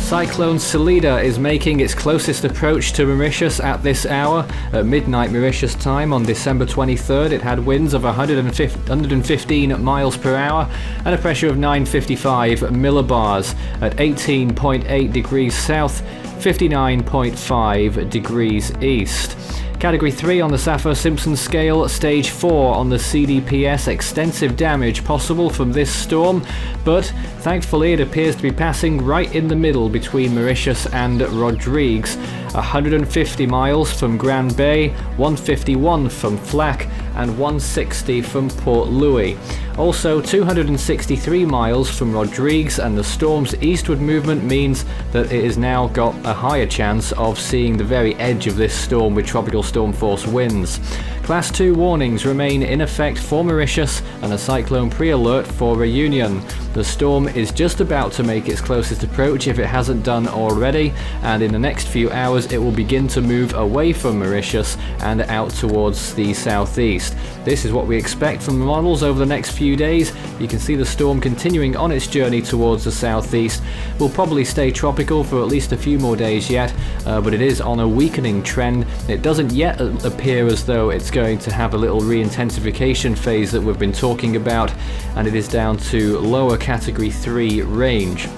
Cyclone Salida is making its closest approach to Mauritius at this hour. At midnight Mauritius time on December 23rd, it had winds of 115 miles per hour and a pressure of 955 millibars at 18.8 degrees south, 59.5 degrees east. Category 3 on the Saffir-Simpson scale, Stage 4 on the CDPS. Extensive damage possible from this storm, but thankfully it appears to be passing right in the middle between Mauritius and Rodrigues. 150 miles from Grand Bay, 151 from Flac, and 160 from Port Louis. Also 263 miles from Rodrigues, and the storm's eastward movement means that it has now got a higher chance of seeing the very edge of this storm with tropical storm force winds. Class 2 warnings remain in effect for Mauritius and a cyclone pre-alert for Reunion. The storm is just about to make its closest approach if it hasn't done already, and in the next few hours it will begin to move away from Mauritius and out towards the southeast. This is what we expect from the models over the next few days. You can see the storm continuing on its journey towards the southeast. Will probably stay tropical for at least a few more days yet, but it is on a weakening trend. It doesn't yet appear as though it's going to have a little re-intensification phase that we've been talking about, and it is down to lower category 3 range.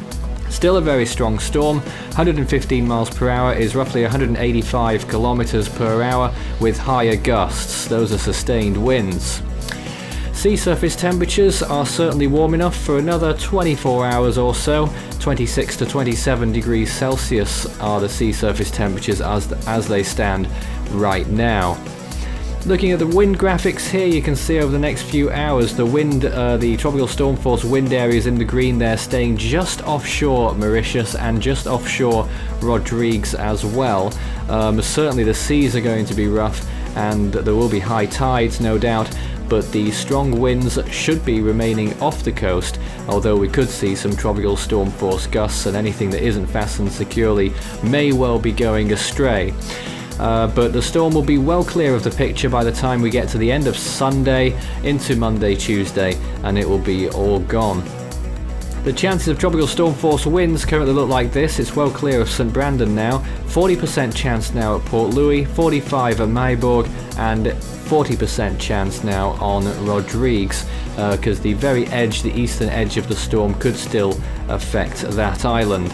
Still a very strong storm. 115 miles per hour is roughly 185 kilometers per hour with higher gusts. Those are sustained winds. Sea surface temperatures are certainly warm enough for another 24 hours or so. 26 to 27 degrees Celsius are the sea surface temperatures as they stand right now. Looking at the wind graphics here, you can see over the next few hours the wind, the tropical storm force wind areas in the green there, staying just offshore Mauritius and just offshore Rodrigues as well. Certainly the seas are going to be rough and there will be high tides, no doubt, but the strong winds should be remaining off the coast, although we could see some tropical storm force gusts, and anything that isn't fastened securely may well be going astray. But the storm will be well clear of the picture by the time we get to the end of Sunday into Monday, Tuesday, and it will be all gone. The chances of tropical storm force winds currently look like this. It's well clear of St Brandon now, 40% chance now at Port Louis, 45 at Maybourg, and 40% chance now on Rodrigues, because the very edge, the eastern edge of the storm could still affect that island.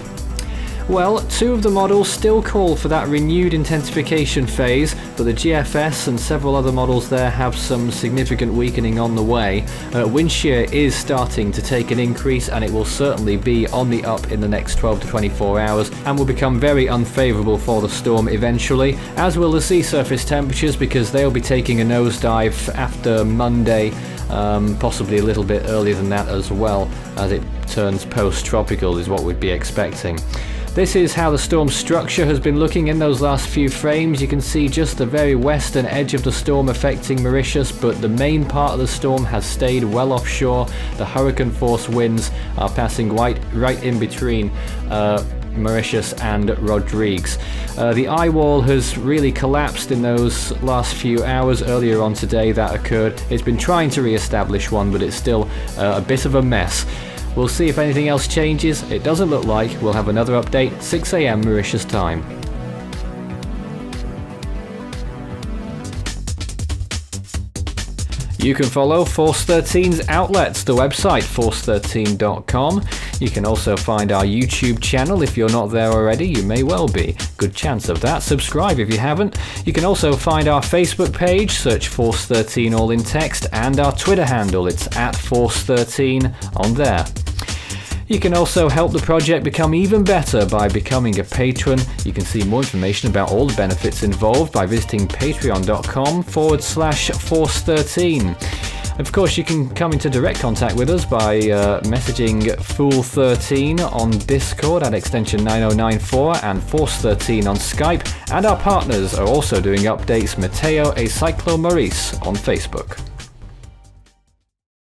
Well, two of the models still call for that renewed intensification phase, but the GFS and several other models there have some significant weakening on the way. Wind shear is starting to take an increase, and it will certainly be on the up in the next 12 to 24 hours and will become very unfavourable for the storm eventually, as will the sea surface temperatures, because they'll be taking a nosedive after Monday, possibly a little bit earlier than that as well, as it turns post-tropical is what we'd be expecting. This is how the storm structure has been looking in those last few frames. You can see just the very western edge of the storm affecting Mauritius, but the main part of the storm has stayed well offshore. The hurricane force winds are passing right in between Mauritius and Rodrigues. The eye wall has really collapsed in those last few hours. Earlier on today that occurred. It's been trying to re-establish one, but it's still a bit of a mess. We'll see if anything else changes. It doesn't look like. We'll have another update 6 a.m. Mauritius time. You can follow Force 13's outlets, the website force13.com. You can also find our YouTube channel. If you're not there already, you may well be. Good chance of that. Subscribe if you haven't. You can also find our Facebook page, search Force 13 all in text, and our Twitter handle. It's @Force13 on there. You can also help the project become even better by becoming a patron. You can see more information about all the benefits involved by visiting patreon.com/Force13. Of course, you can come into direct contact with us by messaging Fool13 on Discord at extension 9094 and Force13 on Skype. And our partners are also doing updates, Mateo e Cyclo Maurice on Facebook.